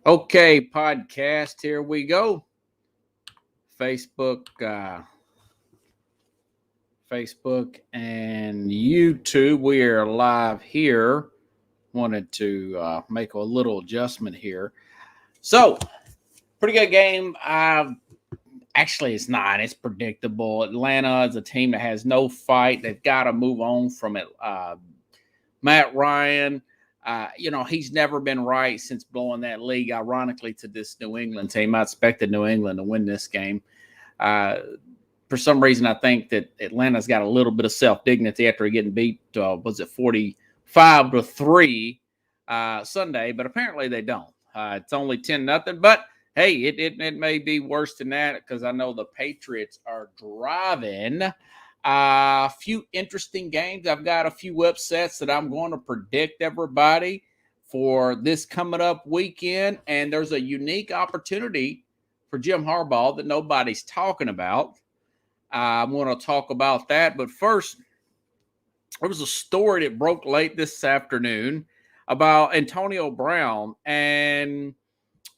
Okay, podcast. Here we go. Facebook, Facebook, and YouTube. We are live here. Wanted to make a little adjustment here. So, pretty good game. Actually, it's not. It's predictable. Atlanta is a team that has no fight. They've got to move on from it. Matt Ryan. He's never been right since blowing that league, ironically, to this New England team. I expected New England to win this game. Uh, for some reason, I think that Atlanta's got a little bit of self dignity after getting beat. Was it 45-3 Sunday? But apparently they don't. It's only 10-0. But hey, it may be worse than that because I know the Patriots are driving. A few interesting games. I've got a few upsets that I'm going to predict everybody for this coming up weekend. And there's a unique opportunity for Jim Harbaugh that nobody's talking about. I'm going to talk about that. But first, there was a story that broke late this afternoon about Antonio Brown. And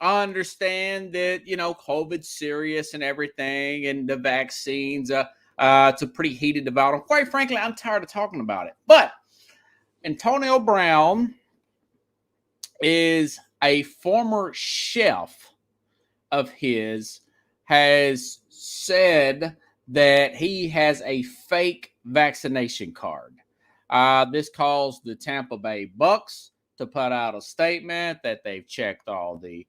I understand that, COVID's serious and everything, and the vaccines. It's a pretty heated debate. And quite frankly, I'm tired of talking about it. But Antonio Brown is a former chef of his, has said that he has a fake vaccination card. This caused the Tampa Bay Bucks to put out a statement that they've checked all the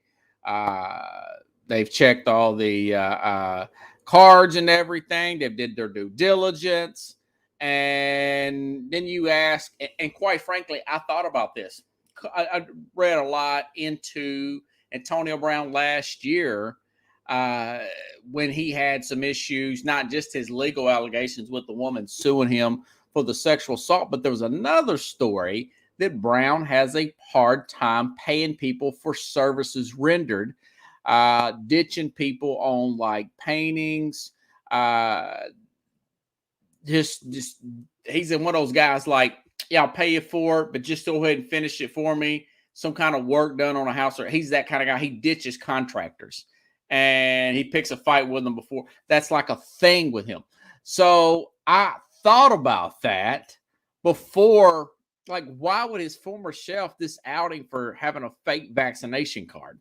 cards and everything. They did their due diligence. And then you ask, and quite frankly, I thought about this. I read a lot into Antonio Brown last year when he had some issues, not just his legal allegations with the woman suing him for the sexual assault, but there was another story that Brown has a hard time paying people for services rendered, ditching people on like paintings. Just he's in one of those guys like, yeah, I'll pay you for it, but just go ahead and finish it for me. Some kind of work done on a house. Or he's that kind of guy. He ditches contractors and he picks a fight with them before. That's like a thing with him. So I thought about that before. Like, why would his former chef this outing for having a fake vaccination card?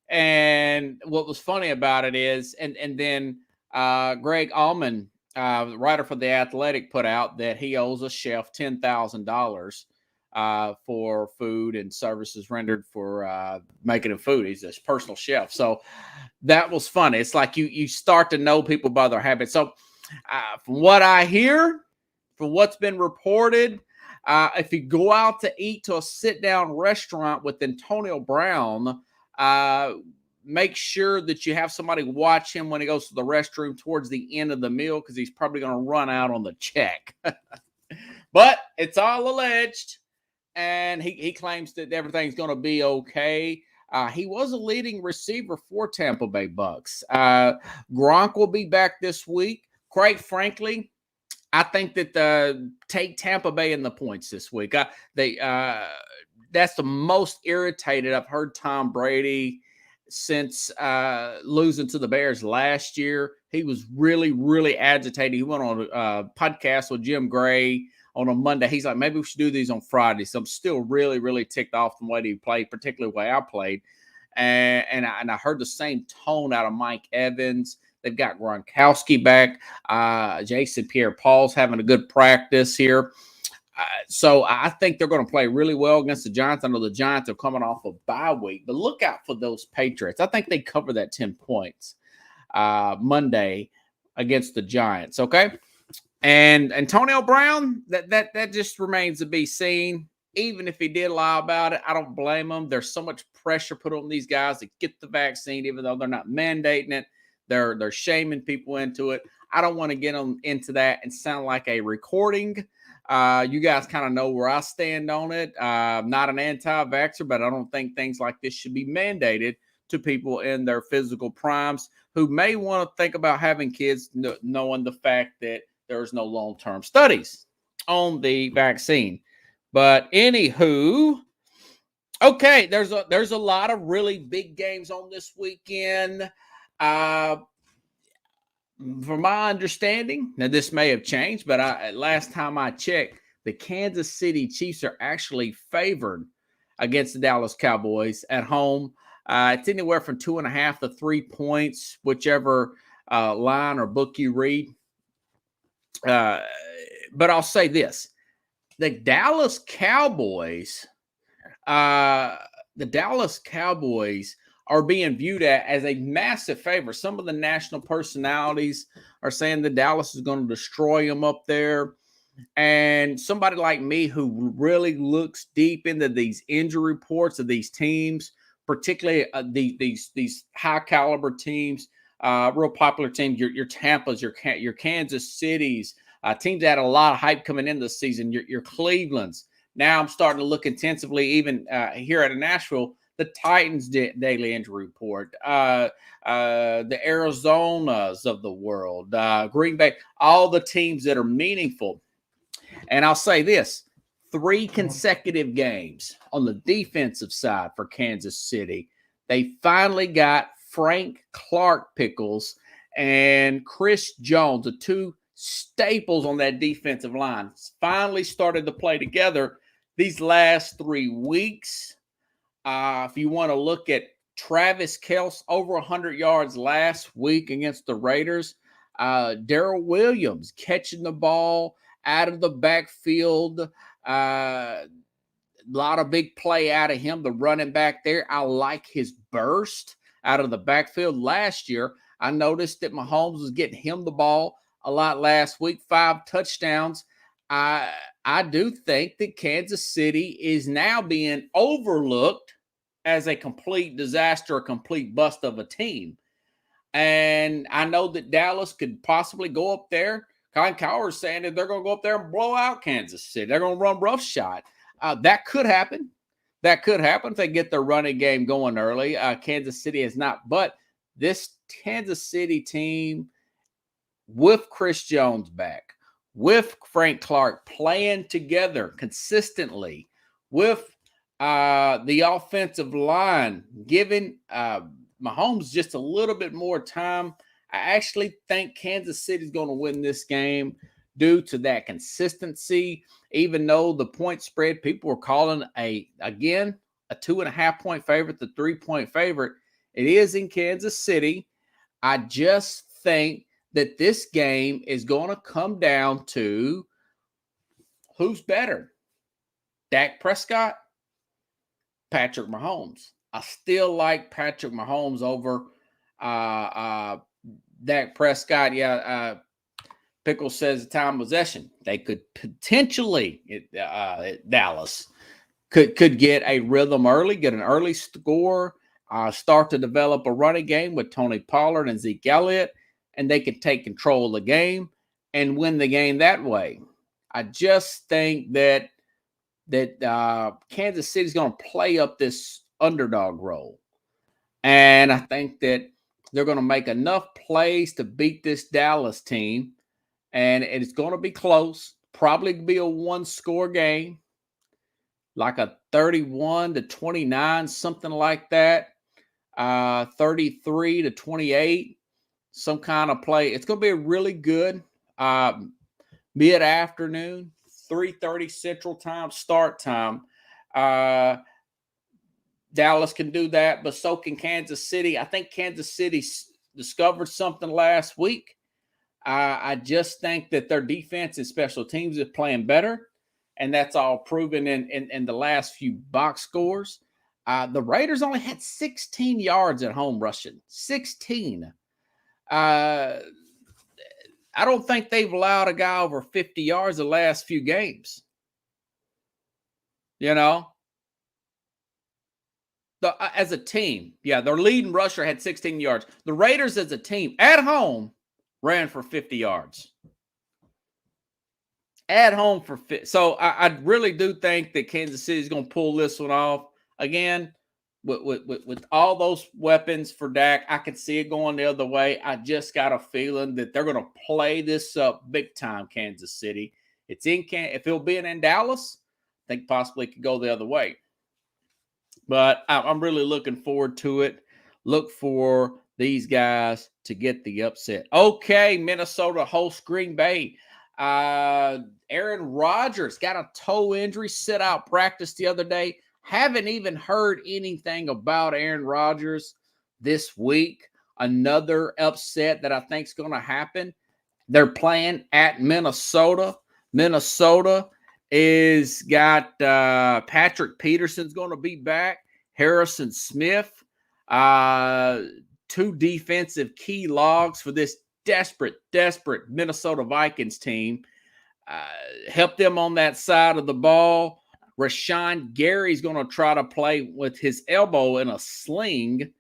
And what was funny about it is, and then Greg Allman, writer for The Athletic, put out that he owes a chef $10,000 for food and services rendered for making him food. He's a personal chef. So that was funny. It's like you start to know people by their habits. So from what I hear, from what's been reported, if you go out to eat to a sit-down restaurant with Antonio Brown, make sure that you have somebody watch him when he goes to the restroom towards the end of the meal because he's probably going to run out on the check. But it's all alleged, and he claims that everything's going to be okay. He was a leading receiver for Tampa Bay Bucks. Gronk will be back this week. Quite frankly, I think that take Tampa Bay in the points this week. That's the most irritated I've heard Tom Brady since losing to the Bears last year. He was really, really agitated. He went on a podcast with Jim Gray on a Monday. He's like, maybe we should do these on Friday. So I'm still really, really ticked off the way he played, particularly the way I played. And I heard the same tone out of Mike Evans. They've got Gronkowski back. Jason Pierre-Paul's having a good practice here. So I think they're going to play really well against the Giants. I know the Giants are coming off a bye week, but look out for those Patriots. I think they cover that 10 points Monday against the Giants, okay? And Antonio Brown, that just remains to be seen. Even if he did lie about it, I don't blame him. There's so much pressure put on these guys to get the vaccine, even though they're not mandating it. They're shaming people into it. I don't want to get them into that and sound like a recording. You guys kind of know where I stand on it. I'm not an anti-vaxxer, but I don't think things like this should be mandated to people in their physical primes who may want to think about having kids, knowing the fact that there's no long-term studies on the vaccine. But anywho, Okay, there's a lot of really big games on this weekend. Uh, from my understanding, now this may have changed, but last time I checked, the Kansas City Chiefs are actually favored against the Dallas Cowboys at home. It's anywhere from 2.5 to 3 points, whichever line or book you read. But I'll say this: the Dallas Cowboys, uh, the Dallas Cowboys are being viewed as a massive favorite. Some of the national personalities are saying that Dallas is going to destroy them up there. And somebody like me who really looks deep into these injury reports of these teams, particularly these high caliber teams, real popular teams, your Tampa's, your Kansas Cities, teams that had a lot of hype coming in this season, your Cleveland's. Now I'm starting to look intensively, even here at Nashville, the Titans daily injury report, the Arizonas of the world, Green Bay, all the teams that are meaningful. And I'll say this: 3 consecutive games on the defensive side for Kansas City. They finally got Frank Clark Pickles and Chris Jones, the 2 staples on that defensive line, finally started to play together these last 3 weeks. If you want to look at Travis Kelce, over 100 yards last week against the Raiders. Darrell Williams catching the ball out of the backfield. A lot of big play out of him, the running back there. I like his burst out of the backfield. Last year, I noticed that Mahomes was getting him the ball a lot last week, 5 touchdowns. I do think that Kansas City is now being overlooked as a complete disaster, a complete bust of a team. And I know that Dallas could possibly go up there. Colin Cowherd is saying that they're going to go up there and blow out Kansas City. They're going to run roughshod. That could happen. That could happen if they get their running game going early. Kansas City is not. But this Kansas City team, with Chris Jones back, with Frank Clark playing together consistently, with the offensive line giving Mahomes just a little bit more time, I actually think Kansas City is going to win this game due to that consistency. Even though the point spread, people were calling a 2.5-point favorite, the 3-point favorite. It is in Kansas City. I just think that this game is going to come down to who's better, Dak Prescott, Patrick Mahomes. I still like Patrick Mahomes over Dak Prescott. Pickle says the time possession. They could potentially, Dallas could get a rhythm early, get an early score, start to develop a running game with Tony Pollard and Zeke Elliott, and they could take control of the game and win the game that way. I just think that Kansas City is going to play up this underdog role. And I think that they're going to make enough plays to beat this Dallas team. And it's going to be close, probably be a 1-score game, like a 31-29, something like that, 33-28, some kind of play. It's going to be a really good mid-afternoon, 3:30 Central Time start time. Dallas can do that, but so can Kansas City. I think Kansas City discovered something last week. I just think that their defense and special teams is playing better, and that's all proven in the last few box scores. The Raiders only had 16 yards at home rushing. 16. I don't think they've allowed a guy over 50 yards the last few games. You know? As a team, their leading rusher had 16 yards. The Raiders as a team at home ran for 50 yards. At home for 50. So I really do think that Kansas City is going to pull this one off. Again, with all those weapons for Dak, I can see it going the other way. I just got a feeling that they're going to play this up big time, Kansas City. It's in if it'll be in Dallas, I think possibly it could go the other way. But I'm really looking forward to it. Look for these guys to get the upset. Okay, Minnesota hosts Green Bay. Aaron Rodgers got a toe injury, sit out practice the other day. Haven't even heard anything about Aaron Rodgers this week. Another upset that I think is going to happen. They're playing at Minnesota. Minnesota is got Patrick Peterson's going to be back. Harrison Smith, two defensive key logs for this desperate Minnesota Vikings team. Help them on that side of the ball. Rashawn Gary's going to try to play with his elbow in a sling.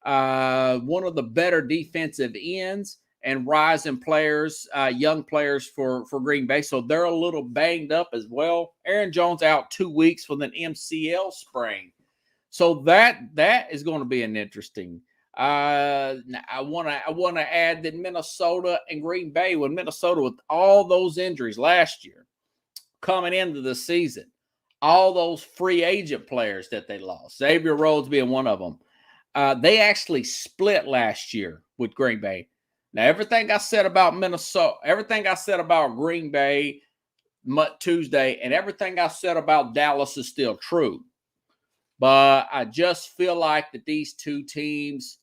One of the better defensive ends and rising players, young players for Green Bay. So they're a little banged up as well. Aaron Jones out 2 weeks with an MCL sprain. So that is going to be an interesting. I want to add that Minnesota and Green Bay, when Minnesota with all those injuries last year coming into the season, all those free agent players that they lost, Xavier Rhodes being one of them, they actually split last year with Green Bay. Now, everything I said about Minnesota, everything I said about Green Bay Tuesday, and everything I said about Dallas is still true. But I just feel like that these two teams,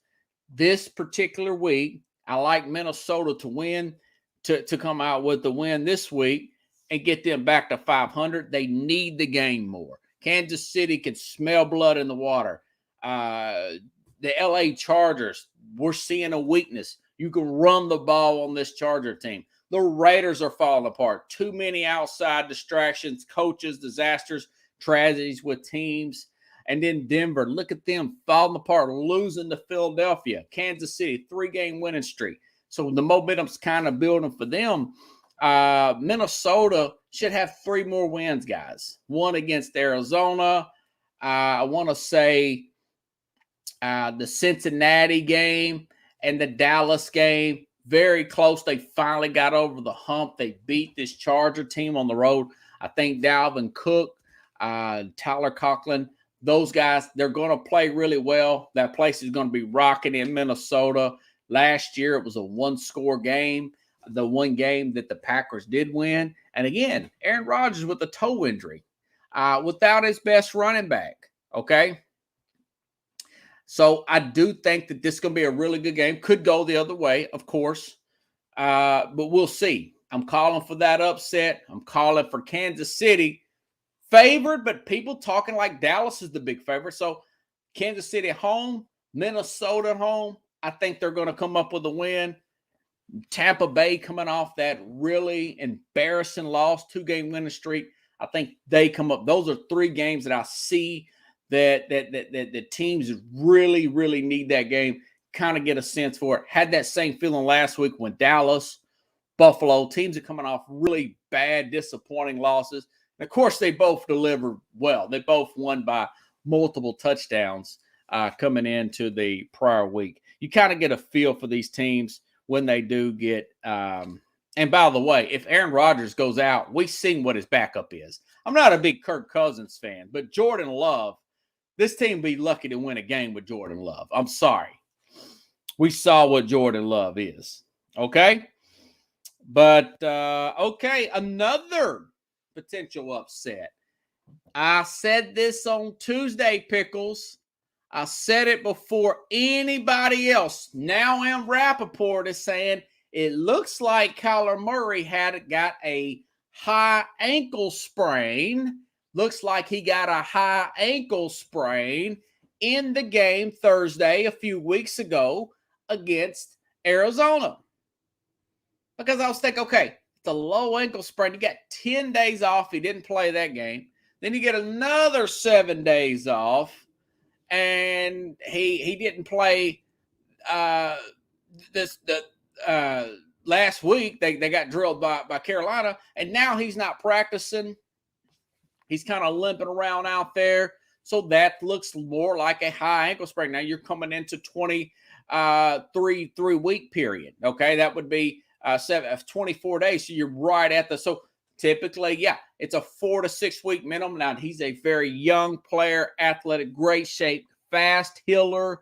this particular week, I like Minnesota to win, to come out with the win this week and get them back to 500. They need the game more. Kansas City can smell blood in the water. The LA Chargers, we're seeing a weakness. You can run the ball on this Charger team. The Raiders are falling apart. Too many outside distractions, coaches, disasters, tragedies with teams. And then Denver, look at them falling apart, losing to Philadelphia. Kansas City, 3-game winning streak. So the momentum's kind of building for them. Minnesota should have 3 more wins, guys. One against Arizona. I want to say the Cincinnati game and the Dallas game, very close. They finally got over the hump. They beat this Charger team on the road. I think Dalvin Cook, Tyler Conklin, those guys, they're going to play really well. That place is going to be rocking in Minnesota. Last year, it was a 1-score game, the one game that the Packers did win. And again, Aaron Rodgers with a toe injury, without his best running back, okay? So I do think that this is going to be a really good game. Could go the other way, of course, but we'll see. I'm calling for that upset. I'm calling for Kansas City favored, but people talking like Dallas is the big favorite. So Kansas City at home, Minnesota at home. I think they're going to come up with a win. Tampa Bay coming off that really embarrassing loss, 2-game winning streak. I think they come up. Those are 3 games that I see that the teams really, really need that game. Kind of get a sense for it. Had that same feeling last week when Dallas, Buffalo, teams are coming off really bad, disappointing losses. And of course, they both delivered well. They both won by multiple touchdowns coming into the prior week. You kind of get a feel for these teams when they do get and by the way, if Aaron Rodgers goes out, we've seen what his backup is. I'm not a big Kirk Cousins fan, but Jordan Love, this team be lucky to win a game with Jordan Love. I'm sorry. We saw what Jordan Love is. Okay? But, okay, another potential upset. I said this on Tuesday, Pickles. I said it before anybody else. Now Rappaport is saying it looks like Kyler Murray got a high ankle sprain. Looks like he got a high ankle sprain in the game Thursday a few weeks ago against Arizona. Because I was thinking, okay, it's a low ankle sprain. He got 10 days off. He didn't play that game. Then you get another 7 days off. And he didn't play last week. They got drilled by Carolina. And now he's not practicing. He's kind of limping around out there. So that looks more like a high ankle sprain. Now you're coming into 3-week period. Okay, that would be 24 days. So you're right at so typically, yeah, it's a 4 to 6 week minimum. Now, he's a very young player, athletic, great shape, fast healer.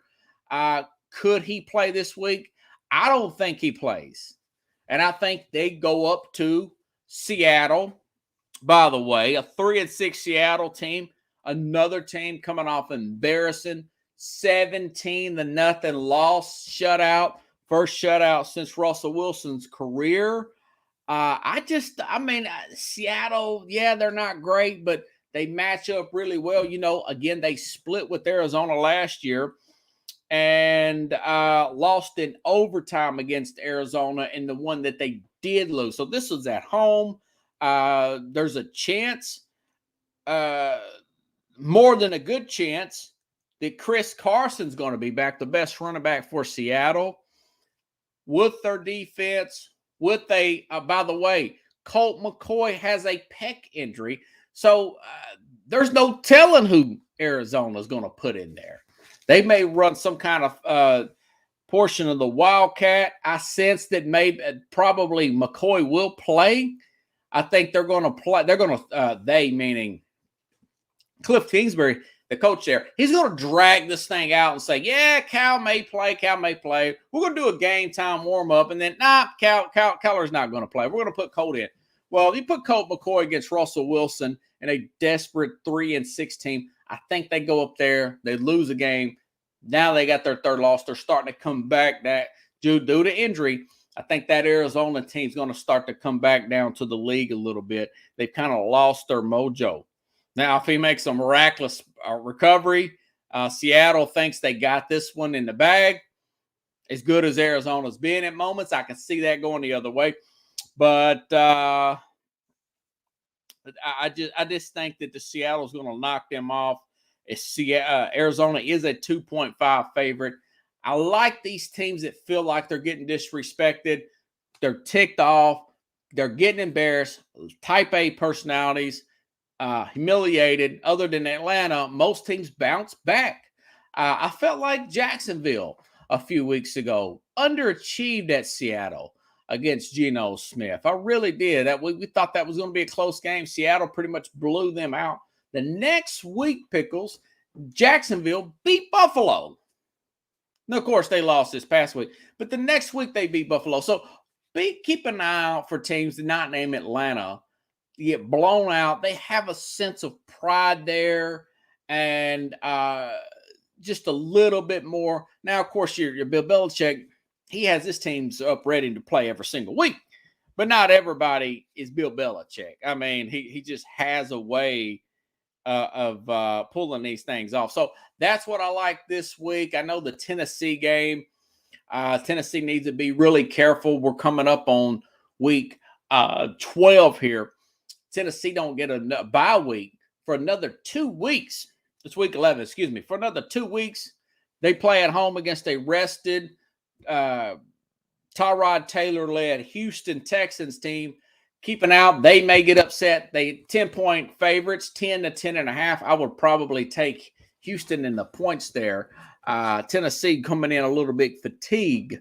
Could he play this week? I don't think he plays. And I think they go up to Seattle. By the way, a 3-6 Seattle team, another team coming off embarrassing 17-0 loss, shutout, first shutout since Russell Wilson's career. Seattle, yeah, they're not great, but they match up really well. Again, they split with Arizona last year and lost in overtime against Arizona in the one that they did lose. So this was at home. There's a chance, more than a good chance, that Chris Carson's going to be back, the best running back for Seattle, with their defense. By the way, Colt McCoy has a pec injury. So there's no telling who Arizona's going to put in there. They may run some kind of portion of the Wildcat. I sense that probably McCoy will play. I think they're going to play. They're going to, they meaning Cliff Kingsbury, the coach there, he's going to drag this thing out and say, yeah, Cal may play. We're going to do a game time warm up. And then, Keller's not going to play. We're going to put Colt in. Well, if you put Colt McCoy against Russell Wilson in a desperate 3-6 team, I think they go up there. They lose a game. Now they got their third loss. They're starting to come back due to injury. I think that Arizona team's going to start to come back down to the league a little bit. They've kind of lost their mojo. Now, if he makes a miraculous recovery, Seattle thinks they got this one in the bag. As good as Arizona's been at moments, I can see that going the other way. But I just think that the Seattle's going to knock them off. Arizona is a 2.5 favorite. I like these teams that feel like they're getting disrespected. They're ticked off. They're getting embarrassed. Type A personalities. Humiliated. Other than Atlanta, most teams bounce back. I felt like Jacksonville a few weeks ago underachieved at Seattle against Geno Smith. I really did. We thought that was going to be a close game. Seattle pretty much blew them out. The next week, Pickles, Jacksonville beat Buffalo. Now, of course, they lost this past week, but the next week they beat Buffalo. So keep an eye out for teams to not name Atlanta get blown out. They have a sense of pride there and just a little bit more. Now, of course, your Bill Belichick, he has his teams up ready to play every single week, but not everybody is Bill Belichick. I mean, he just has a way of pulling these things off. So that's what I like this week. I know the Tennessee game, Tennessee needs to be really careful. We're coming up on week 12 here. Tennessee don't get a bye week for another 2 weeks. It's week 11, excuse me. For another 2 weeks, they play at home against a rested Tyrod Taylor-led Houston Texans team. Keeping out, they may get upset. They 10-point favorites, 10 to 10.5. I would probably take Houston in the points there. Tennessee coming in a little bit fatigued.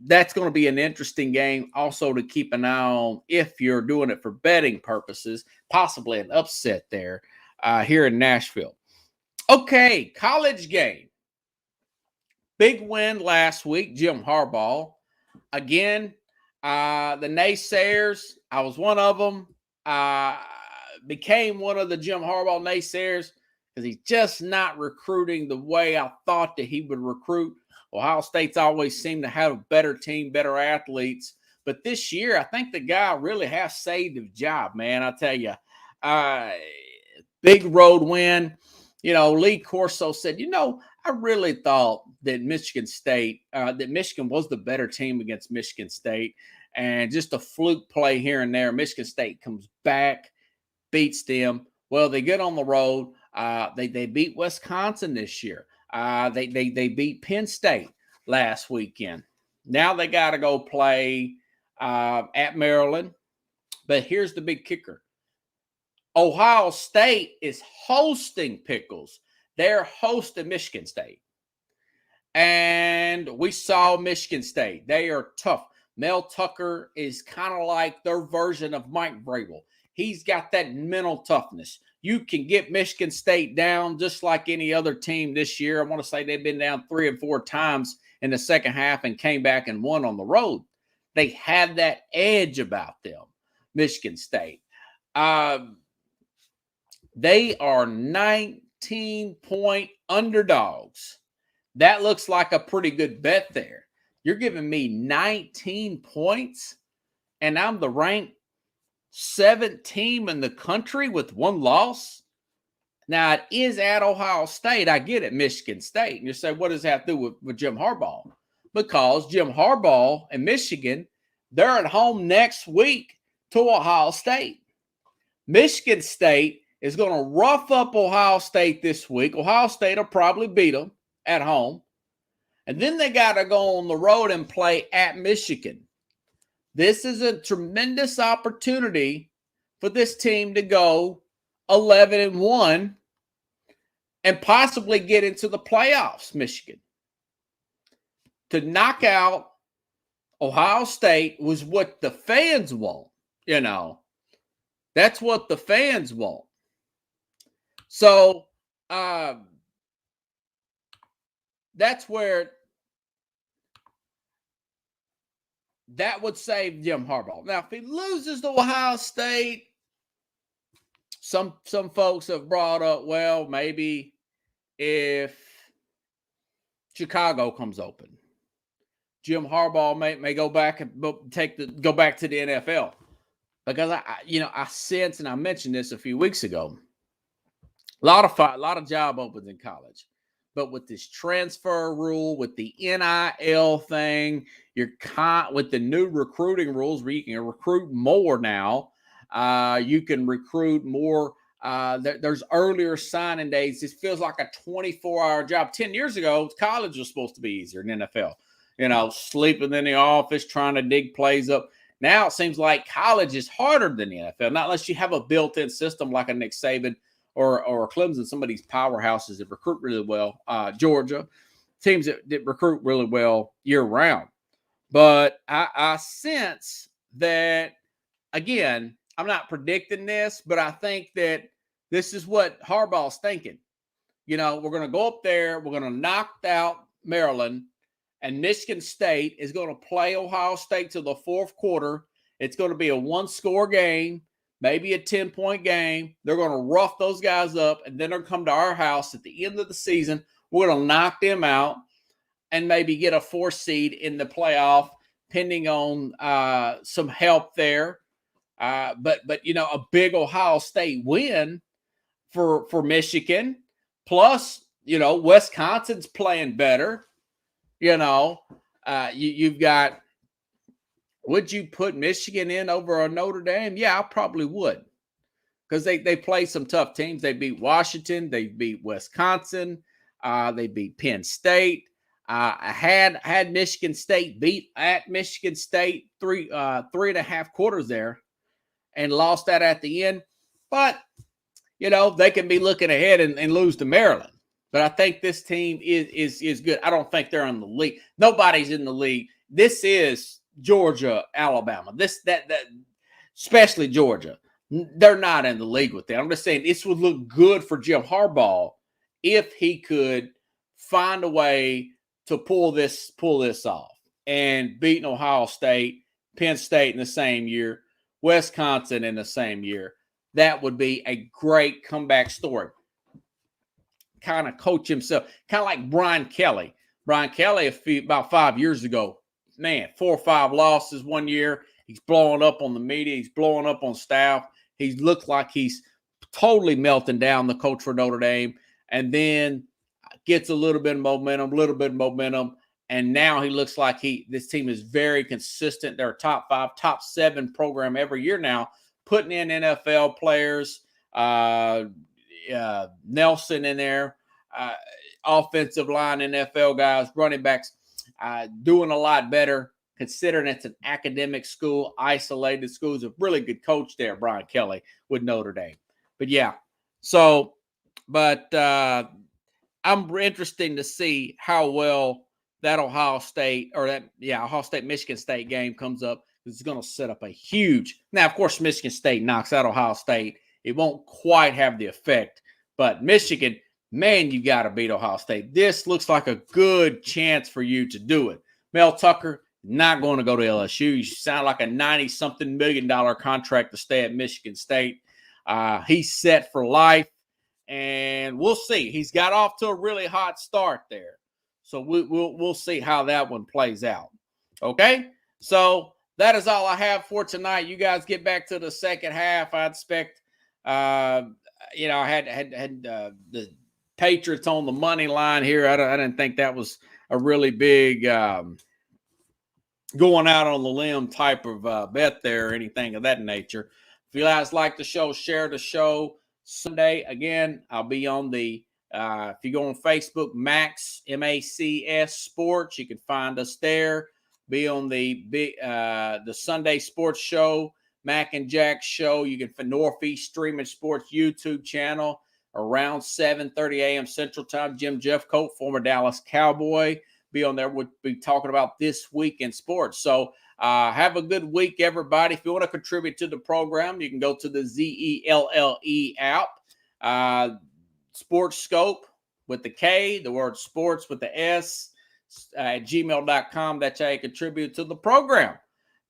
That's going to be an interesting game also to keep an eye on if you're doing it for betting purposes, possibly an upset there here in Nashville. Okay, college game. Big win last week, Jim Harbaugh. Again, the naysayers, I was one of them. Became one of the Jim Harbaugh naysayers because he's just not recruiting the way I thought that he would recruit. Ohio State's always seemed to have a better team, better athletes. But this year, I think the guy really has saved his job, man. I tell you, big road win. Lee Corso said, I really thought that Michigan State, that Michigan was the better team against Michigan State. And just a fluke play here and there. Michigan State comes back, beats them. Well, they get on the road. They beat Wisconsin this year. They beat Penn State last weekend. Now they got to go play at Maryland. But here's the big kicker. Ohio State is hosting Pickles. They're hosting Michigan State. And we saw Michigan State. They are tough. Mel Tucker is kind of like their version of Mike Vrabel. He's got that mental toughness. You can get Michigan State down just like any other team this year. I want to say they've been down 3 and 4 times in the second half and came back and won on the road. They have that edge about them, Michigan State. They are 19-point underdogs. That looks like a pretty good bet there. You're giving me 19 points, and I'm the ranked 7th team in the country with 1 loss. Now, it is at Ohio State. I get it, Michigan State. And you say, what does that have to do with Jim Harbaugh? Because Jim Harbaugh and Michigan, they're at home next week to Ohio State. Michigan State is going to rough up Ohio State this week. Ohio State will probably beat them at home. And then they got to go on the road and play at Michigan. This is a tremendous opportunity for this team to go 11-1 and possibly get into the playoffs, Michigan. To knock out Ohio State was what the fans want, you know. That's what the fans want. So that's where that would save Jim Harbaugh. Now, if he loses to Ohio State, some folks have brought up, well, maybe if Chicago comes open, Jim Harbaugh may go back and go back to the NFL. Because I sense, and I mentioned this a few weeks ago, a lot of job opens in college. But with this transfer rule, with the NIL thing, with the new recruiting rules where you can recruit more now, you can recruit more. There's earlier signing days. This feels like a 24-hour job. 10 years ago, college was supposed to be easier than NFL. Sleeping in the office, trying to dig plays up. Now it seems like college is harder than the NFL, not unless you have a built-in system like a Nick Saban or Clemson, some of these powerhouses that recruit really well. Georgia, teams that recruit really well year-round. But I sense that, again, I'm not predicting this, but I think that this is what Harbaugh's thinking. We're going to go up there. We're going to knock out Maryland. And Michigan State is going to play Ohio State to the fourth quarter. It's going to be a 1-score game, maybe a 10-point game. They're going to rough those guys up, and then they'll come to our house at the end of the season. We're going to knock them out and maybe get a 4th seed in the playoff, pending on some help there. But a big Ohio State win for Michigan. Plus, Wisconsin's playing better. You've got, would you put Michigan in over a Notre Dame? Yeah, I probably would. Because they play some tough teams. They beat Washington. They beat Wisconsin. They beat Penn State. I had Michigan State beat at Michigan State 3.5 quarters there and lost that at the end. But, they can be looking ahead and lose to Maryland. But I think this team is good. I don't think they're in the league. Nobody's in the league. This is Georgia, Alabama. That especially Georgia. They're not in the league with them. I'm just saying this would look good for Jim Harbaugh if he could find a way to pull this off and beating Ohio State, Penn State in the same year, Wisconsin in the same year. That would be a great comeback story. Kind of coach himself, kind of like Brian Kelly. Brian Kelly, about 5 years ago, 4 or 5 losses one year. He's blowing up on the media. He's blowing up on staff. He looks like he's totally melting down, the coach for Notre Dame, and then gets a little bit of momentum, and now he looks like this team is very consistent. They're a top 5, top 7 program every year now, putting in NFL players. Nelson in there, offensive line, NFL guys, running backs, doing a lot better considering it's an academic school, isolated school. He's a really good coach there, Brian Kelly, with Notre Dame. But yeah, I'm interested to see how well that Ohio State Michigan State game comes up. It's going to set up a huge. Now, of course, Michigan State knocks out Ohio State. It won't quite have the effect, but Michigan, man, you got to beat Ohio State. This looks like a good chance for you to do it. Mel Tucker, not going to go to LSU. You sound like a $90-something million contract to stay at Michigan State. He's set for life, and we'll see. He's got off to a really hot start there. So we'll see how that one plays out. Okay? So that is all I have for tonight. You guys get back to the second half. I expect, I had the Patriots on the money line here. I didn't think that was a really big going out on the limb type of bet there or anything of that nature. If you guys like the show, share the show. Sunday, again, I'll be on the if you go on Facebook, Max, MACS Sports, you can find us there. Be on the Sunday Sports Show, Mac and Jack Show. You can find Northeast Streaming Sports YouTube channel around 7:30 a.m. Central Time. Jim Jeffcoat, former Dallas Cowboy, be on there. We'll be talking about this week in sports. So have a good week, everybody. If you want to contribute to the program, you can go to the ZELLE app. Sports Scope with the K, the word sports with the S, at gmail.com. That's how you contribute to the program.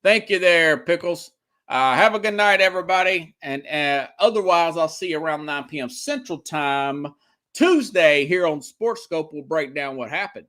Thank you there, Pickles. Have a good night, everybody. And otherwise, I'll see you around 9 p.m. Central Time Tuesday here on Sports Scope. We'll break down what happened.